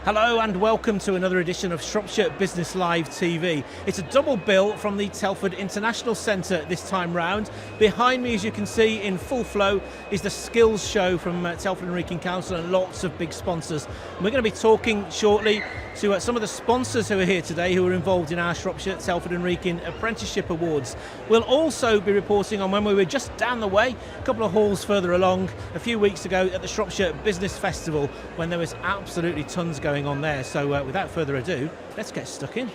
Hello and welcome to another edition of Shropshire Business Live TV. It's a double bill from the Telford International Centre this time round. Behind me, as you can see in full flow, is the skills show from Telford and Wrekin Council and lots of big sponsors. And we're going to be talking shortly to some of the sponsors who are here today who are involved in our Shropshire, Telford and Wrekin Apprenticeship Awards. We'll also be reporting on when we were just down the way, a couple of halls further along, a few weeks ago at the Shropshire Business Festival when there was absolutely tons going on there. So without further ado, let's get stuck in.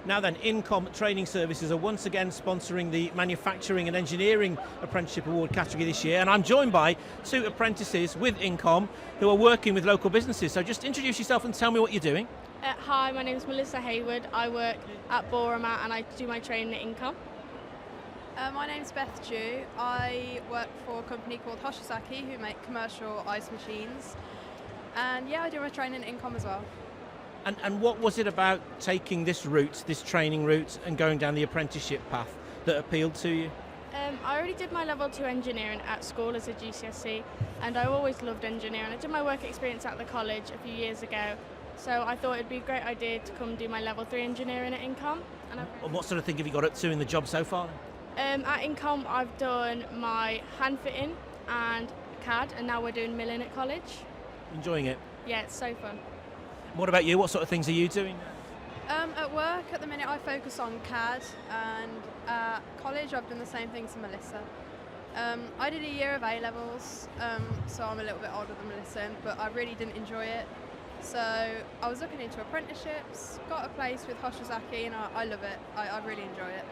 Now then, Incom Training Services are once again sponsoring the Manufacturing and Engineering Apprenticeship Award category this year, and I'm joined by two apprentices with Incom who are working with local businesses. So just introduce yourself and tell me what you're doing. Hi, my name is Melissa Hayward. I work at Borama and I do my training at Incom. My name's Beth Dew. I work for a company called Hoshizaki who make commercial ice machines. And yeah, I do my training at Incom as well. And what was it about taking this route, this training route, and going down the apprenticeship path that appealed to you? I already did my level 2 engineering at school as a GCSE, and I always loved engineering. I did my work experience at the college a few years ago, so I thought it'd be a great idea to come do my level 3 engineering at Incom. And what sort of thing have you got up to in the job so far? At Incom I've done my hand fitting and CAD, and now we're doing milling at college. Enjoying it? Yeah, it's so fun. What about you? What sort of things are you doing? At work at the minute I focus on CAD, and at college I've done the same thing as Melissa. I did a year of A-levels, so I'm a little bit older than Melissa, but I really didn't enjoy it. So I was looking into apprenticeships, got a place with Hoshizaki, and I love it. I really enjoy it.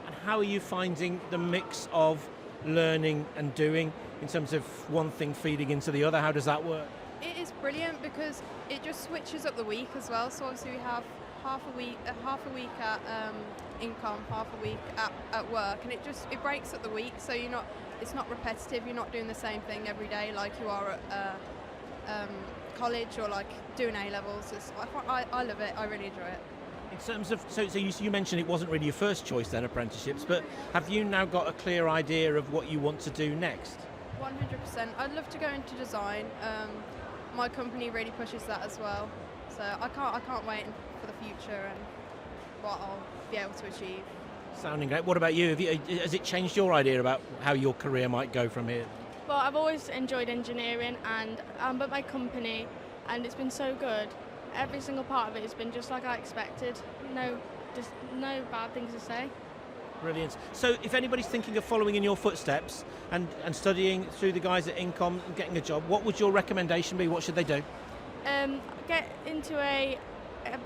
And how are you finding the mix of learning and doing in terms of one thing feeding into the other? How does that work? It is brilliant because it just switches up the week as well. So obviously we have half a week at Incom, half a week at work, and it breaks up the week. So it's not repetitive. You're not doing the same thing every day like you are at college or like doing A-levels. I love it. I really enjoy it. In terms of, so you mentioned it wasn't really your first choice then, apprenticeships, but have you now got a clear idea of what you want to do next? 100%. I'd love to go into design. My company really pushes that as well, so I can't wait for the future and what I'll be able to achieve. Sounding great. What about you? Has it changed your idea about how your career might go from here? Well, I've always enjoyed engineering, and I'm at my company, and it's been so good. Every single part of it has been just like I expected. No bad things to say. Brilliant. So if anybody's thinking of following in your footsteps and studying through the guys at Incom and getting a job, what would your recommendation be? What should they do? Get into a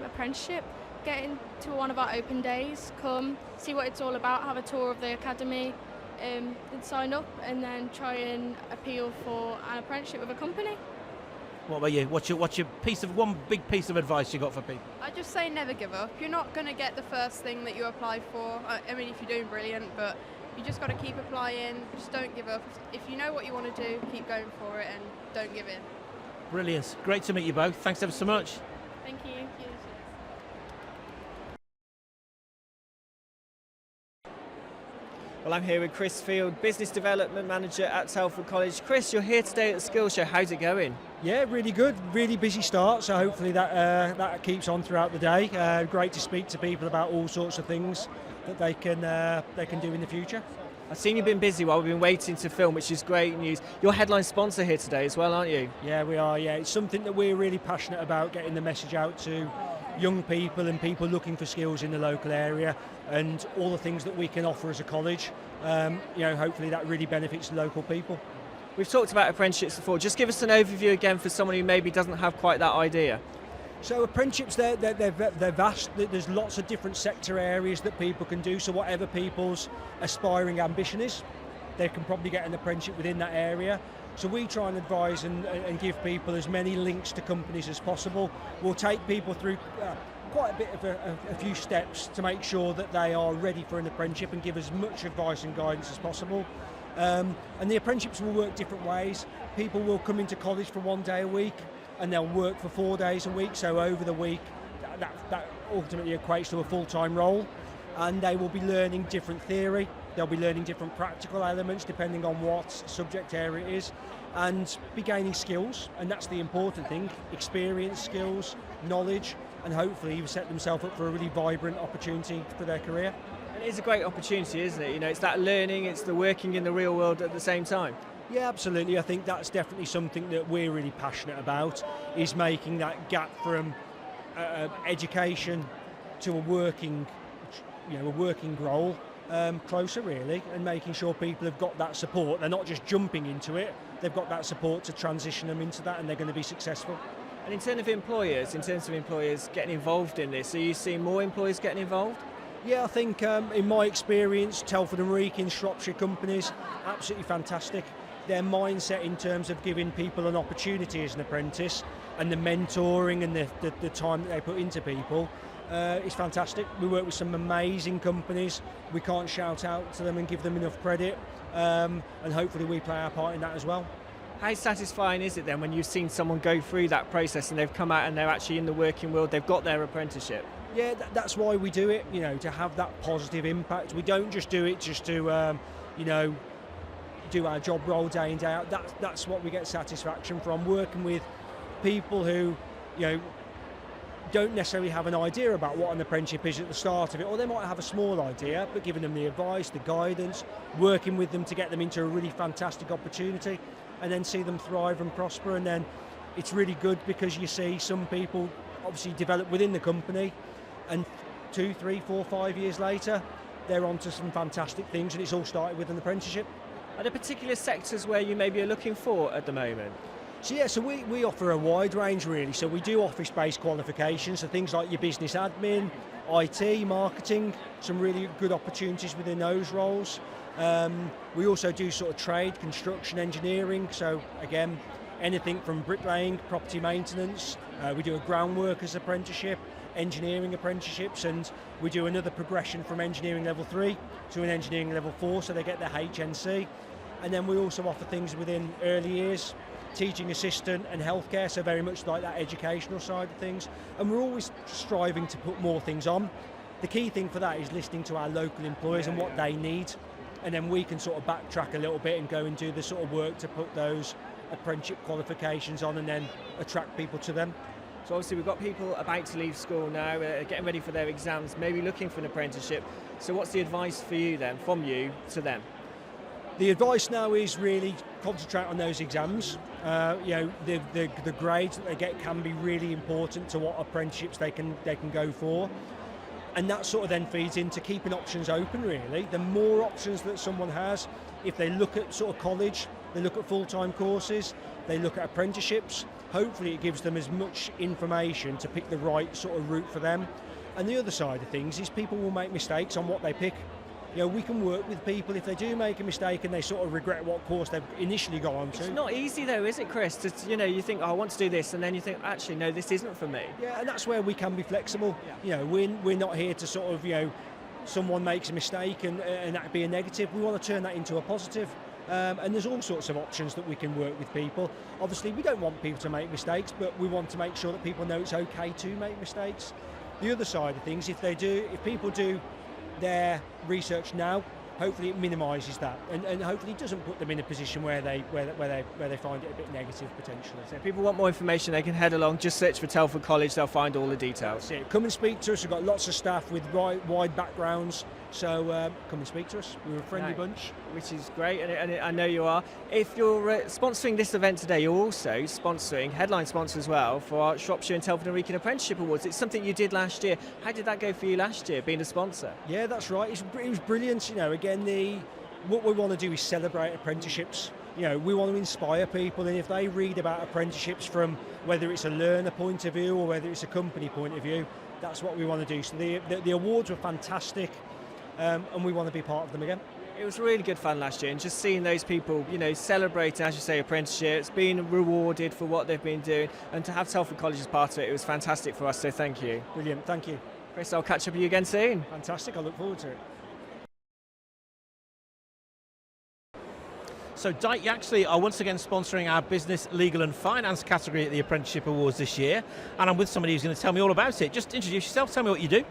apprenticeship, get into one of our open days, come, see what it's all about, have a tour of the academy, and sign up, and then try and appeal for an apprenticeship with a company. What about you? What's your one big piece of advice you got for people? I just say never give up. You're not going to get the first thing that you apply for. I mean, if you're doing brilliant, but you just got to keep applying. Just don't give up. If you know what you want to do, keep going for it and don't give in. Brilliant. Great to meet you both. Thanks ever so much. Thank you. Well, I'm here with Chris Field, Business Development Manager at Telford College. Chris, you're here today at the Skills Show. How's it going? Yeah, really good. Really busy start, so hopefully that keeps on throughout the day. Great to speak to people about all sorts of things that they can do in the future. I've seen you've been busy while we've been waiting to film, which is great news. You're headline sponsor here today as well, aren't you? Yeah, we are. Yeah, it's something that we're really passionate about, getting the message out to young people and people looking for skills in the local area, and all the things that we can offer as a college. Hopefully that really benefits the local people. We've talked about apprenticeships before. Just give us an overview again for someone who maybe doesn't have quite that idea. So apprenticeships, they're vast. There's lots of different sector areas that people can do. So whatever people's aspiring ambition is, they can probably get an apprenticeship within that area. So we try and advise and give people as many links to companies as possible. We'll take people through quite a bit of a few steps to make sure that they are ready for an apprenticeship and give as much advice and guidance as possible. And the apprenticeships will work different ways. People will come into college for 1 day a week and they'll work for 4 days a week. So over the week, that ultimately equates to a full-time role. And they will be learning different theory. They'll be learning different practical elements depending on what subject area it is. and be gaining skills, and that's the important thing: experience, skills, knowledge, and hopefully set themselves up for a really vibrant opportunity for their career. And it is a great opportunity, isn't it? You know, it's that learning, it's the working in the real world at the same time. Yeah, absolutely. I think that's definitely something that we're really passionate about, is making that gap from education to a working role closer, really, and making sure people have got that support. They're not just jumping into it, they've got that support to transition them into that, and they're going to be successful. And in terms of employers getting involved in this, are you seeing more employers getting involved? Yeah, I think in my experience, Telford and Wrekin, Shropshire companies, absolutely fantastic. Their mindset in terms of giving people an opportunity as an apprentice, and the mentoring and the time that they put into people is fantastic. We work with some amazing companies. We can't shout out to them and give them enough credit, and hopefully we play our part in that as well. How satisfying is it then when you've seen someone go through that process and they've come out and they're actually in the working world, they've got their apprenticeship? Yeah, that's why we do it, to have that positive impact. We don't just do it just to, do our job role day in, day out. That's what we get satisfaction from, working with people who, don't necessarily have an idea about what an apprenticeship is at the start of it, or they might have a small idea, but giving them the advice, the guidance, working with them to get them into a really fantastic opportunity, and then see them thrive and prosper. And then it's really good because you see some people obviously develop within the company, and 2, 3, 4, 5 years later, they're onto some fantastic things, and it's all started with an apprenticeship. Are there particular sectors where you maybe are looking for at the moment? So we offer a wide range, really. So we do office-based qualifications, so things like your business admin, IT, marketing, some really good opportunities within those roles. We also do sort of trade, construction, engineering, so again, anything from bricklaying, property maintenance. We do a groundworkers apprenticeship, engineering apprenticeships, and we do another progression from engineering level 3 to an engineering level 4, so they get their HNC. And then we also offer things within early years, teaching assistant and healthcare, so very much like that educational side of things. And we're always striving to put more things on. The key thing for that is listening to our local employers and what they need, and then we can sort of backtrack a little bit and go and do the sort of work to put those apprenticeship qualifications on and then attract people to them. So obviously we've got people about to leave school now, getting ready for their exams, maybe looking for an apprenticeship. So what's the advice for you then, from you to them? The advice now is really concentrate on those exams. The grades that they get can be really important to what apprenticeships they can go for. And that sort of then feeds into keeping options open, really. The more options that someone has, if they look at sort of college, they look at full-time courses, they look at apprenticeships, hopefully it gives them as much information to pick the right sort of route for them. And the other side of things is people will make mistakes on what they pick. We can work with people if they do make a mistake and they sort of regret what course they've initially gone on to. It's not easy though, is it, Chris? You think, oh, I want to do this, and then you think, actually, no, this isn't for me. Yeah, and that's where we can be flexible. Yeah. We're not here to sort of, someone makes a mistake and that be a negative. We want to turn that into a positive. And there's all sorts of options that we can work with people. Obviously, we don't want people to make mistakes, but we want to make sure that people know it's okay to make mistakes. The other side of things, if people do their research now, hopefully it minimises that, and hopefully it doesn't put them in a position where they find it a bit negative potentially. So if people want more information, they can head along, just search for Telford College, they'll find all the details. That's it. Come and speak to us. We've got lots of staff with wide backgrounds, so come and speak to us. We're a friendly bunch. Which is great, and I know you are. If you're sponsoring this event today, you're also sponsoring, headline sponsor as well, for our Shropshire and Telford and Wrekin Apprenticeship Awards. It's something you did last year. How did that go for you last year, being a sponsor? Yeah, that's right. It was brilliant. Again, what we want to do is celebrate apprenticeships. We want to inspire people, and if they read about apprenticeships from whether it's a learner point of view or whether it's a company point of view, that's what we want to do. So the awards were fantastic, and we want to be part of them again. It was really good fun last year, and just seeing those people, celebrating, as you say, apprenticeships, being rewarded for what they've been doing, and to have Telford College as part of it, it was fantastic for us, so thank you. Brilliant, thank you. Chris, I'll catch up with you again soon. Fantastic, I look forward to it. So Dyke actually are once again sponsoring our business, legal and finance category at the Apprenticeship Awards this year, and I'm with somebody who's going to tell me all about it. Just introduce yourself, tell me what you do.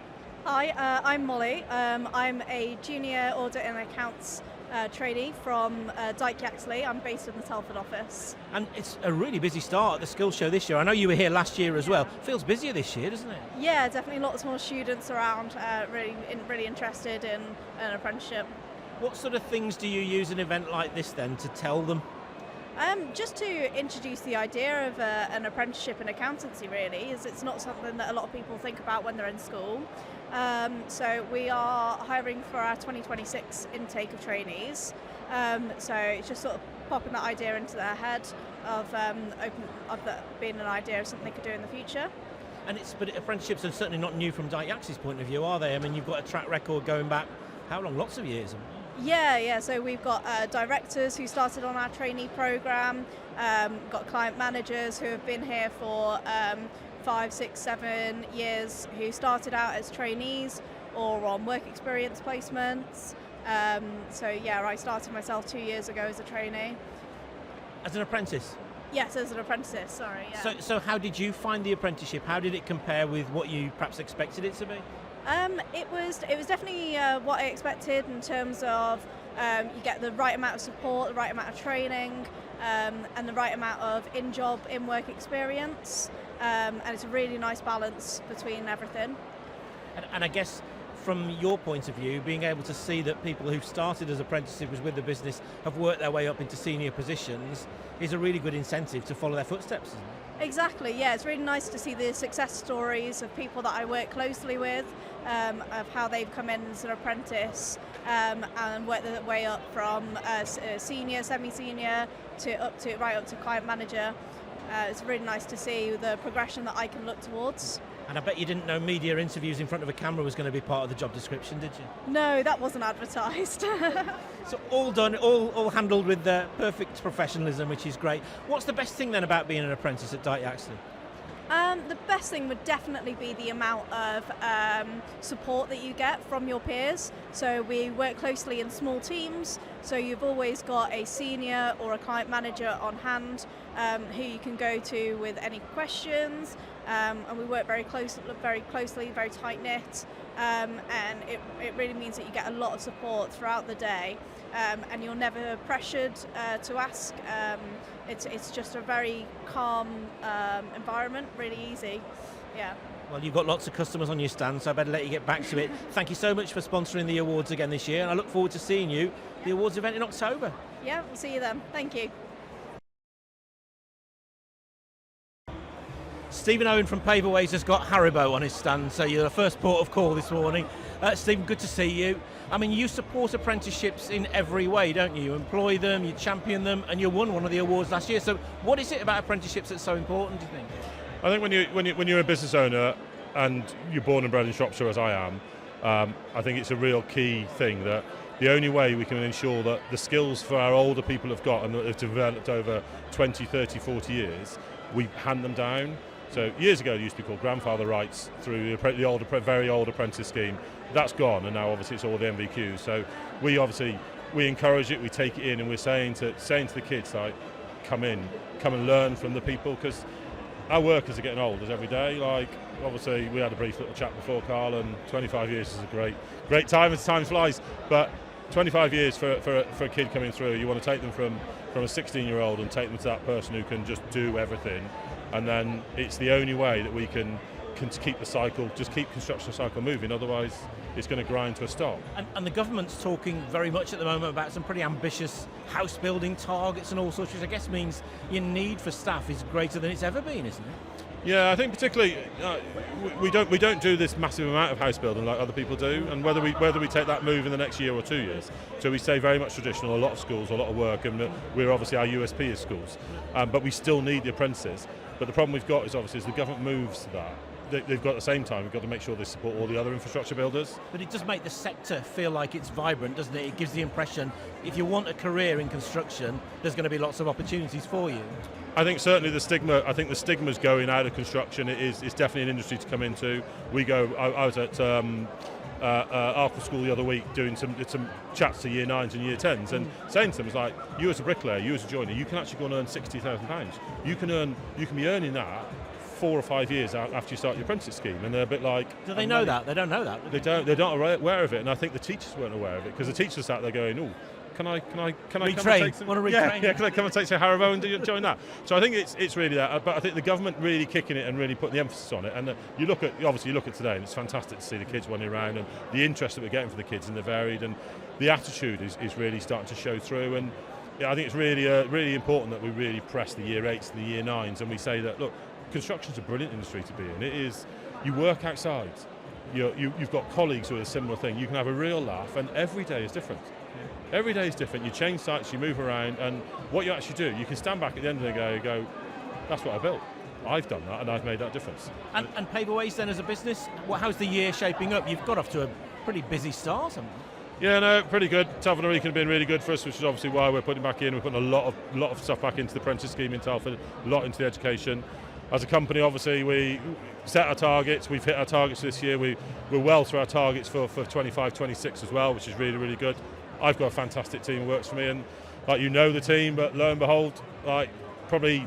Hi, I'm Molly. I'm a junior audit and accounts trainee from Dyke Yaxley. I'm based in the Telford office. And it's a really busy start at the skills show this year. I know you were here last year as well. Feels busier this year, doesn't it? Yeah, definitely lots more students around, really interested in an apprenticeship. What sort of things do you use an event like this then to tell them? Just to introduce the idea of an apprenticeship in accountancy, really, as it's not something that a lot of people think about when they're in school. So we are hiring for our 2026 intake of trainees. So it's just sort of popping that idea into their head of that being an idea of something they could do in the future. But apprenticeships are certainly not new from Dyke Yaxley's point of view, are they? I mean, you've got a track record going back, how long? Lots of years. Yeah. So we've got directors who started on our trainee programme, got client managers who have been here for 5, 6, 7 years, who started out as trainees or on work experience placements. So yeah, I started myself 2 years ago as a trainee. As an apprentice? Yes, as an apprentice, sorry. Yeah. So how did you find the apprenticeship? How did it compare with what you perhaps expected it to be? It was definitely what I expected in terms of you get the right amount of support, the right amount of training, and the right amount of in-job, in-work experience, and it's a really nice balance between everything. And I guess from your point of view, being able to see that people who've started as apprentices with the business have worked their way up into senior positions is a really good incentive to follow their footsteps, isn't it? Exactly, yeah, it's really nice to see the success stories of people that I work closely with, of how they've come in as an apprentice and worked their way up from senior, semi-senior right up to client manager. It's really nice to see the progression that I can look towards. And I bet you didn't know media interviews in front of a camera was going to be part of the job description, did you? No, that wasn't advertised. So all done, all handled with perfect professionalism, which is great. What's the best thing then about being an apprentice at Dyke Yaxley? The best thing would definitely be the amount of support that you get from your peers. So we work closely in small teams, so you've always got a senior or a client manager on hand who you can go to with any questions, and we work very closely, very tight-knit, and it really means that you get a lot of support throughout the day, and you're never pressured to ask. It's just a very calm environment, really easy. Yeah. Well, you've got lots of customers on your stand, so I better let you get back to it. Thank you so much for sponsoring the awards again this year, and I look forward to seeing you at the awards event in October. Yeah, we'll see you then. Thank you. Stephen Owen from Paperways has got Haribo on his stand, so you're the first port of call this morning. Stephen, good to see you. I mean, you support apprenticeships in every way, don't you? You employ them, you champion them, and you won one of the awards last year. So what is it about apprenticeships that's so important, do you think? I think when you're a business owner and you're born and bred in Shropshire, as I am, I think it's a real key thing that the only way we can ensure that the skills for our older people have got and that have developed over 20, 30, 40 years, we hand them down. So years ago it used to be called grandfather rights through the very old apprentice scheme. That's gone, and now obviously it's all the MVQs. So we encourage it, we take it in, and we're saying to the kids, like, come and learn from the people, because our workers are getting older every day. Like, obviously we had a brief little chat before, Carl, and 25 years is a great time as time flies. But 25 years for a kid coming through, you want to take them from a 16-year-old and take them to that person who can just do everything. And then it's the only way that we can keep the cycle, just keep construction cycle moving. Otherwise, it's going to grind to a stop. And the government's talking very much at the moment about some pretty ambitious house building targets and all sorts, which I guess means your need for staff is greater than it's ever been, isn't it? Yeah, I think particularly we don't do this massive amount of house building like other people do, and whether we take that move in the next year or 2 years. So we stay very much traditional, a lot of schools, a lot of work, and we're obviously our USP is schools, but we still need the apprentices. But the problem we've got is obviously as the government moves to that, they've got at the same time, we've got to make sure they support all the other infrastructure builders. But it does make the sector feel like it's vibrant, doesn't it? It gives the impression if you want a career in construction, there's going to be lots of opportunities for you. I think certainly the stigma's going out of construction. It's definitely an industry to come into. I was at after school the other week doing some chats to year 9s and year 10s, and saying to them, it's like, you as a bricklayer, you as a joiner, you can actually go and earn £60,000. You can be earning that 4 or 5 years after you start your apprentice scheme, and they're a bit like... Do they know that? They don't know that. They're not aware of it, and I think the teachers weren't aware of it, because the teachers sat there going, oh, can I come and Retrain. take some? Want to Yeah, retrain? yeah, can I come and take some Haribo and join that? So I think it's really that. But I think the government really kicking it and really putting the emphasis on it. And you look at today, and it's fantastic to see the kids running around and the interest that we're getting for the kids, and they're varied, and the attitude is really starting to show through. And yeah, I think it's really important that we really press the year 8s and the year 9s, and we say that, look, construction's a brilliant industry to be in. It is. You work outside. You've got colleagues who are a similar thing. You can have a real laugh, and every day is different. Every day is different. You change sites, you move around, and what you actually do, you can stand back at the end of the day and go, that's what I built. I've done that, and I've made that difference. And Paperways then as a business, how's the year shaping up? You've got off to a pretty busy start, haven't you? Yeah, no, pretty good. Telford and Wrekin have been really good for us, which is obviously why we're putting back in. We're putting a lot of stuff back into the apprentice scheme in Telford, a lot into the education. As a company, obviously, we set our targets. We've hit our targets this year. We're well through our targets for 25, 26 as well, which is really, really good. I've got a fantastic team who works for me, and like, you know the team, but lo and behold, like probably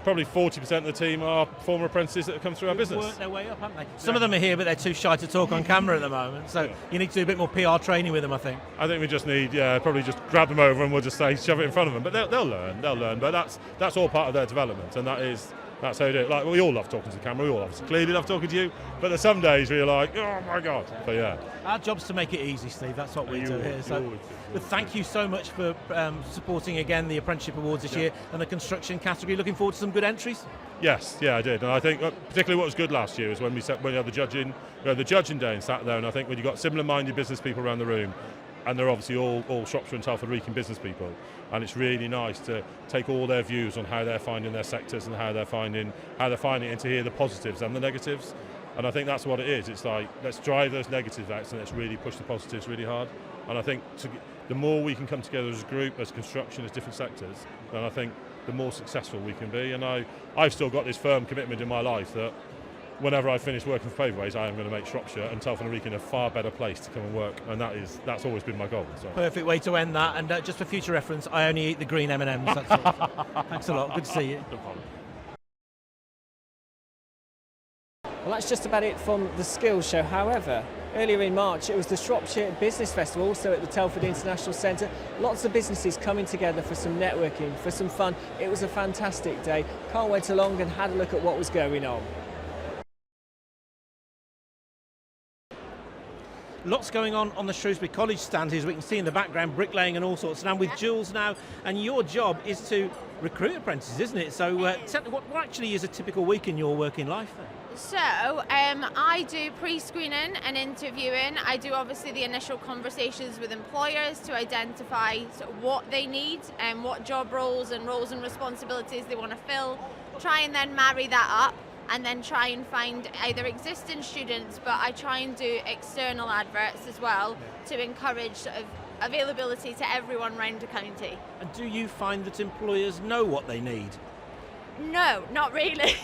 40% of the team are former apprentices that have come through our business. Worked their way up, haven't they? Some of them are here, but they're too shy to talk on camera at the moment. So you need to do a bit more PR training with them, I think. I think we just need, probably just grab them over and we'll just say shove it in front of them. But they'll learn. But that's all part of their development, and that's how you do it. Like, we all love talking to the camera. We all obviously clearly love talking to you. But there's some days where you're like, oh my God. But yeah. Our job's to make it easy, Steve. That's what we do here. So, but thank you so much for supporting again the Apprenticeship Awards this year and the construction category. Looking forward to some good entries. Yes, yeah, I did. And I think particularly what was good last year is when we had the judging day and sat there. And I think when you got similar-minded business people around the room, and they're obviously all Shropshire and Telford Wrekin business people, and it's really nice to take all their views on how they're finding their sectors and how they're finding it, and to hear the positives and the negatives. And I think that's what it is. It's like, let's drive those negatives out and let's really push the positives really hard. And I think the more we can come together as a group, as construction, as different sectors, then I think the more successful we can be. And I've still got this firm commitment in my life that whenever I finish working for Paperways, I am going to make Shropshire and Telford and Wrekin a far better place to come and work, and that's always been my goal. So. Perfect way to end that. And just for future reference, I only eat the green M&Ms. That's all. Thanks a lot. Good to see you. No problem. Well, that's just about it from the Skills Show. However, earlier in March, it was the Shropshire Business Festival, also at the Telford International Centre. Lots of businesses coming together for some networking, for some fun. It was a fantastic day. Carl went along and had a look at what was going on. Lots going on the Shrewsbury College stand here, as we can see in the background, bricklaying and all sorts. And I'm with Jules now, and your job is to recruit apprentices, isn't it? So tell me, what actually is a typical week in your working life then? So I do pre-screening and interviewing. I do obviously the initial conversations with employers to identify sort of what they need and what job roles and responsibilities they want to fill. Try and then marry that up, and then try and find either existing students, but I try and do external adverts as well to encourage sort of availability to everyone around the county. And do you find that employers know what they need? No, not really.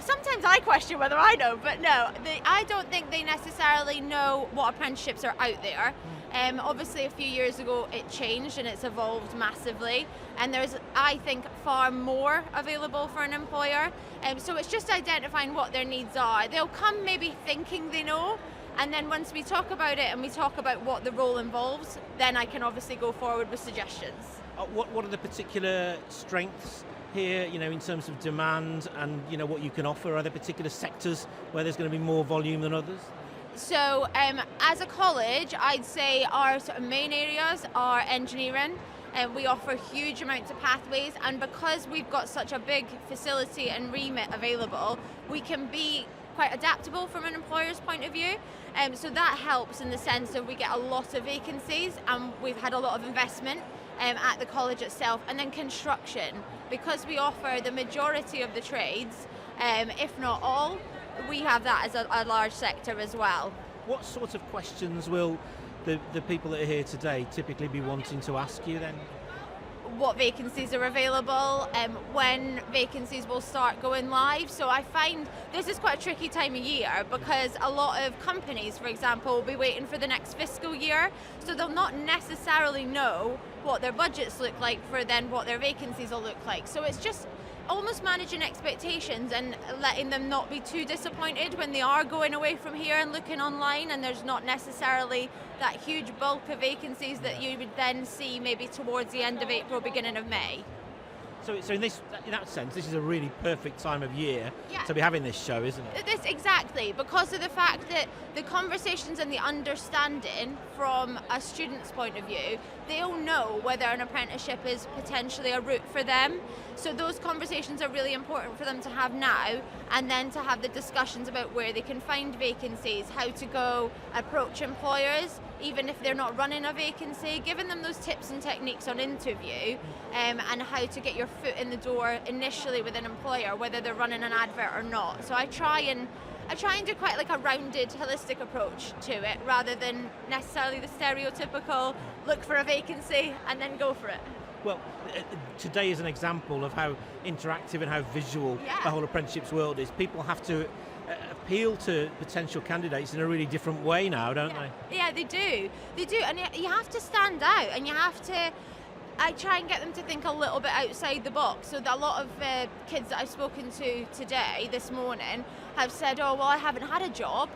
Sometimes I question whether I know, but no, I don't think they necessarily know what apprenticeships are out there. Obviously a few years ago it changed and it's evolved massively, and there's, I think, far more available for an employer. So it's just identifying what their needs are. They'll come maybe thinking they know, and then once we talk about it and we talk about what the role involves, then I can obviously go forward with suggestions. What are the particular strengths here, in terms of demand and, what you can offer? Are there particular sectors where there's going to be more volume than others? So as a college, I'd say our sort of main areas are engineering, and we offer huge amounts of pathways, and because we've got such a big facility and remit available, we can be quite adaptable from an employer's point of view. So that helps in the sense of we get a lot of vacancies, and we've had a lot of investment at the college itself. And then construction, because we offer the majority of the trades, if not all, we have that as a large sector as well. What sort of questions will the people that are here today typically be wanting to ask you then? What vacancies are available, when vacancies will start going live. So I find this is quite a tricky time of year because a lot of companies, for example, will be waiting for the next fiscal year, so they'll not necessarily know what their budgets look like for then what their vacancies will look like. So it's just almost managing expectations and letting them not be too disappointed when they are going away from here and looking online and there's not necessarily that huge bulk of vacancies that you would then see maybe towards the end of April, beginning of May. So in that sense, this is a really perfect time of year Yeah. to be having this show, isn't it? This exactly, because of the fact that the conversations and the understanding from a student's point of view, they'll know whether an apprenticeship is potentially a route for them. So those conversations are really important for them to have now, and then to have the discussions about where they can find vacancies, how to go approach employers, even if they're not running a vacancy, giving them those tips and techniques on interview, and how to get your foot in the door initially with an employer, whether they're running an advert or not. So I try and do quite like a rounded, holistic approach to it, rather than necessarily the stereotypical look for a vacancy and then go for it. Well, today is an example of how interactive and how visual Yeah. the whole apprenticeships world is. People have to appeal to potential candidates in a really different way now, don't they? Yeah, they do, and you have to stand out, and you have to. I try and get them to think a little bit outside the box. So that a lot of kids that I've spoken to today, this morning, have said, "Oh, well, I haven't had a job,"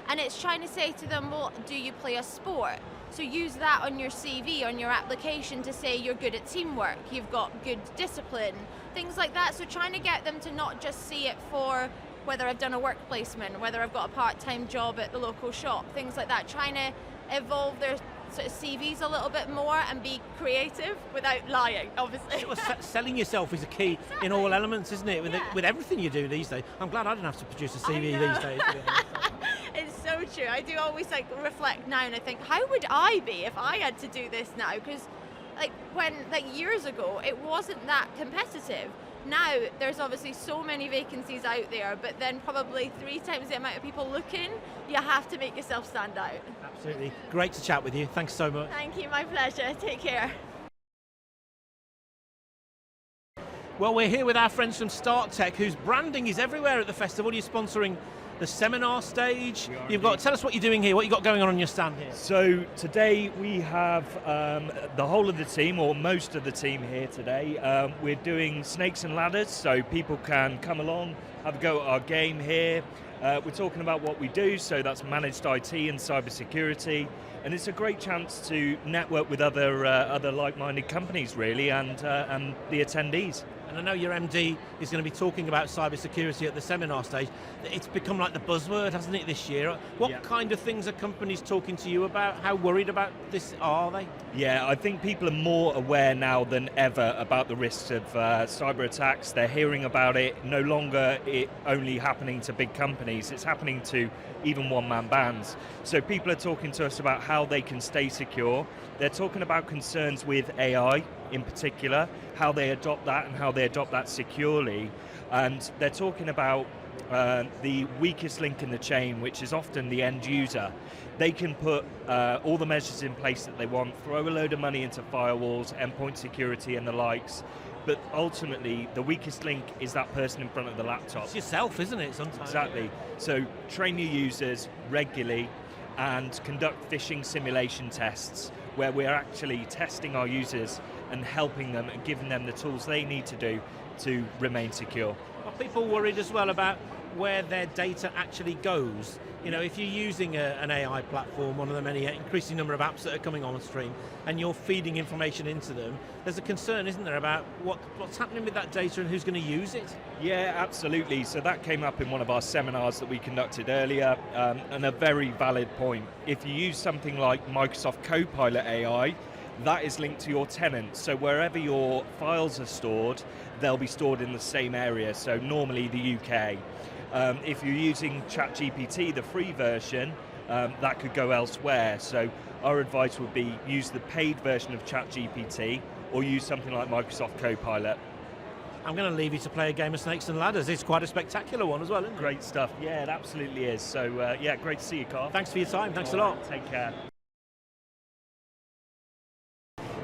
and it's trying to say to them, "Well, do you play a sport?" So use that on your CV, on your application, to say you're good at teamwork, you've got good discipline, things like that. So trying to get them to not just see it for whether I've done a work placement, whether I've got a part-time job at the local shop, things like that. Trying to evolve their sort of CVs a little bit more and be creative without lying, obviously. Sort of selling yourself is a key in all elements, isn't it? With everything you do these days. I'm glad I don't have to produce a CV these days. To be honest. It's so true. I do always like reflect now and I think, how would I be if I had to do this now? Because years ago, it wasn't that competitive. Now, there's obviously so many vacancies out there, but then probably 3 times the amount of people looking. You have to make yourself stand out. Absolutely. Great to chat with you. Thanks so much. Thank you, my pleasure. Take care. Well, we're here with our friends from Start Tech, whose branding is everywhere at the festival. You're sponsoring the seminar stage. Tell us what you're doing here, what you've got going on your stand here. So today we have the whole of the team, or most of the team here today. We're doing snakes and ladders, so people can come along, have a go at our game here. We're talking about what we do, so that's managed IT and cybersecurity, and it's a great chance to network with other like-minded companies, really, and the attendees. And I know your MD is going to be talking about cybersecurity at the seminar stage. It's become like the buzzword, hasn't it, this year? What kind of things are companies talking to you about? How worried about this are they? Yeah, I think people are more aware now than ever about the risks of cyber attacks. They're hearing about it, no longer it only happening to big companies, it's happening to even one-man bands. So people are talking to us about how they can stay secure. They're talking about concerns with AI in particular, how they adopt that and how they adopt that securely. And they're talking about the weakest link in the chain, which is often the end user. They can put all the measures in place that they want, throw a load of money into firewalls, endpoint security and the likes, but ultimately the weakest link is that person in front of the laptop. It's yourself, isn't it, sometimes? Exactly. So train your users regularly and conduct phishing simulation tests where we're actually testing our users and helping them and giving them the tools they need to do to remain secure. Are people worried as well about where their data actually goes? You know, if you're using an AI platform, one of the many increasing number of apps that are coming on stream, and you're feeding information into them, there's a concern, isn't there, about what's happening with that data and who's going to use it? Yeah, absolutely. So that came up in one of our seminars that we conducted earlier, and a very valid point. If you use something like Microsoft Copilot AI, that is linked to your tenant. So wherever your files are stored, they'll be stored in the same area, so normally the UK. If you're using ChatGPT, the free version, that could go elsewhere. So our advice would be use the paid version of ChatGPT or use something like Microsoft Copilot. I'm going to leave you to play a game of Snakes and Ladders. It's quite a spectacular one as well, isn't it? Great stuff. Yeah, it absolutely is. So yeah, great to see you, Carl. Thanks for your time. Thanks a lot. Take care.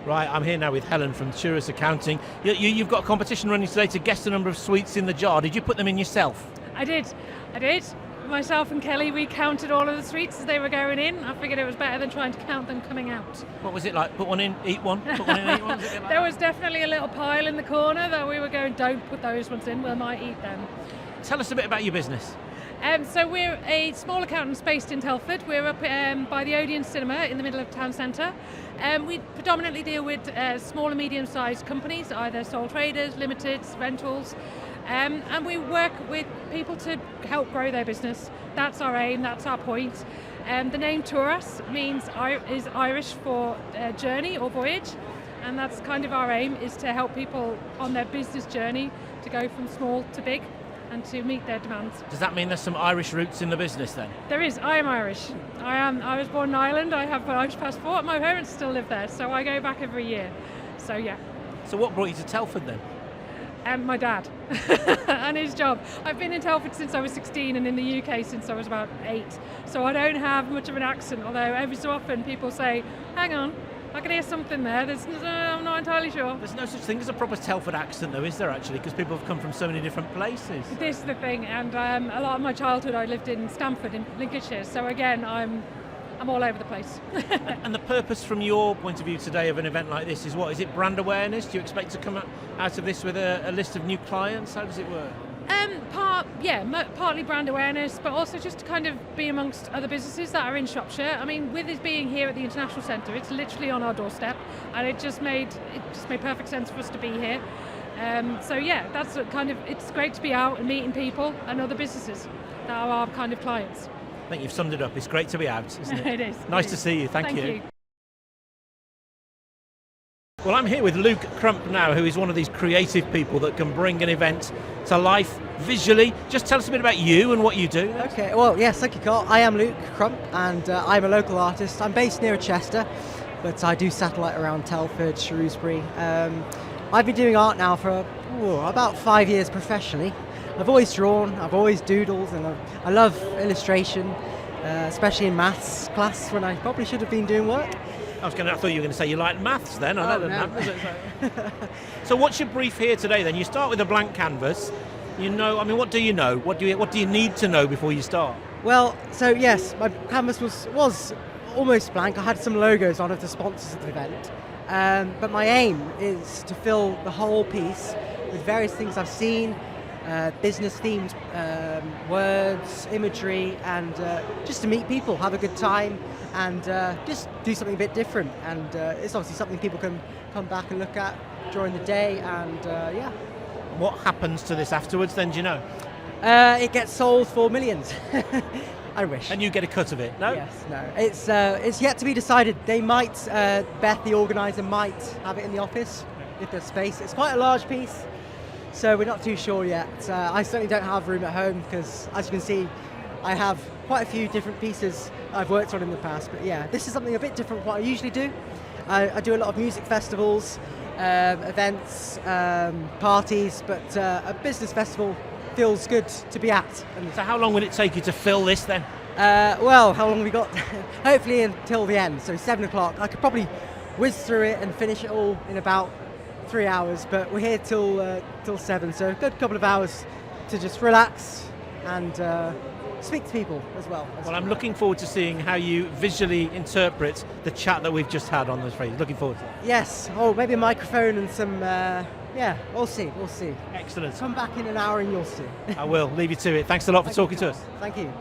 Right, I'm here now with Helen from Tourist Accounting. You've got a competition running today to guess the number of sweets in the jar. Did you put them in yourself? I did. myself and Kelly, we counted all of the sweets as they were going in. I figured it was better than trying to count them coming out. What was it like? Put one in, eat one. Put one in, eat one. Was it a bit like There that? was definitely a little pile in the corner that we were going, don't put those ones in, we might eat them. Tell us a bit about your business. So we're a small accountants based in Telford. We're up by the Odeon Cinema in the middle of town centre. We predominantly deal with small and medium-sized companies, either sole traders, limiteds, rentals, and we work with people to help grow their business. That's our aim, that's our point. The name Touras is Irish for journey or voyage, and that's kind of our aim, is to help people on their business journey to go from small to big and to meet their demands. Does that mean there's some Irish roots in the business then? There is. I am Irish. I was born in Ireland. I have an Irish passport. My parents still live there, so I go back every year. So yeah. So what brought you to Telford then? My dad and his job. I've been in Telford since I was 16 and in the UK since I was about 8. So I don't have much of an accent, although every so often people say, hang on, I can hear something there. I'm not entirely sure. There's no such thing as a proper Telford accent though, is there actually? Because people have come from so many different places. This is the thing, and a lot of my childhood I lived in Stamford in Lincolnshire, so again I'm all over the place. And the purpose from your point of view today of an event like this is what? Is it brand awareness? Do you expect to come out of this with a list of new clients? How does it work? Partly brand awareness, but also just to kind of be amongst other businesses that are in Shropshire. I mean, with it being here at the International Centre, it's literally on our doorstep, and it just made perfect sense for us to be here. So yeah, that's it's great to be out and meeting people and other businesses that are our kind of clients. I think you've summed it up. It's great to be out, isn't it? It is. Nice to see you. Thank you. Well, I'm here with Luke Crump now, who is one of these creative people that can bring an event to life visually. Just tell us a bit about you and what you do. Okay, well, yes, thank you, Carl. I am Luke Crump, and I'm a local artist. I'm based near Chester, but I do satellite around Telford, Shrewsbury. I've been doing art now for about 5 years professionally. I've always drawn, I've always doodled, and I love illustration, especially in maths class when I probably should have been doing work. I thought you were going to say you like maths then. I know no. maths. So what's your brief here today then? You start with a blank canvas. What do you know? What do you need to know before you start? Well, so yes, my canvas was almost blank. I had some logos on of the sponsors of the event. But my aim is to fill the whole piece with various things I've seen, business themed words, imagery, and just to meet people, have a good time, and just do something a bit different. And it's obviously something people can come back and look at during the day, and yeah. What happens to this afterwards then, do you know? It gets sold for millions. I wish. And you get a cut of it, no? Yes, no. It's yet to be decided. They might, Beth, the organiser, might have it in the office if there's space. It's quite a large piece, so we're not too sure yet. I certainly don't have room at home because, as you can see, I have quite a few different pieces I've worked on in the past. But yeah, this is something a bit different from what I usually do. I do a lot of music festivals, events, parties, but a business festival feels good to be at. And so how long will it take you to fill this then? Well, how long have we got? Hopefully until the end, so 7 o'clock. I could probably whiz through it and finish it all in about 3 hours, but we're here till 7, so a good couple of hours to just relax and speak to people as well. Well, I'm looking forward to seeing how you visually interpret the chat that we've just had on this phrase. Looking forward to it. Yes, maybe a microphone and some, yeah, we'll see. Excellent. Come back in an hour and you'll see. I will. Leave you to it. Thanks a lot for talking to us. Thank you.